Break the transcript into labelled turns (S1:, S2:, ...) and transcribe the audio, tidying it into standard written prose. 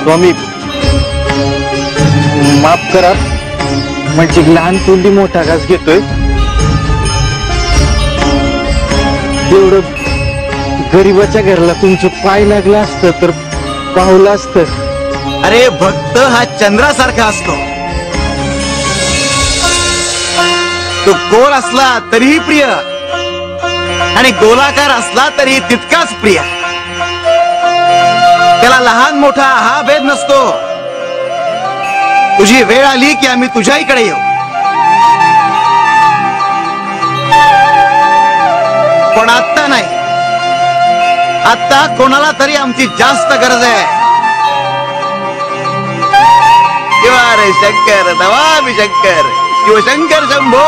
S1: स्वामी माफ करा, म्हणजे लहान तोंडी मोठा घास घेतोय. एवढं गरीबाच्या घराला तुमचं पाय लागलं असतं तर पावलं असतं.
S2: अरे भक्त हा चंद्रासारखा असतो. तो गोल असला तरीही प्रिय आणि गोलाकार असला तरी तितकाच प्रिय. त्याला लहान मोठा हा भेद नसतो. तुझी वेळ आली की आम्ही तुझ्याकडे येऊ, पण आत्ता नाही. आत्ता कोणाला तरी आमची जास्त गरज आहे. शिवारे शंकर नमामि शंकर, शिवशंकर शंभो.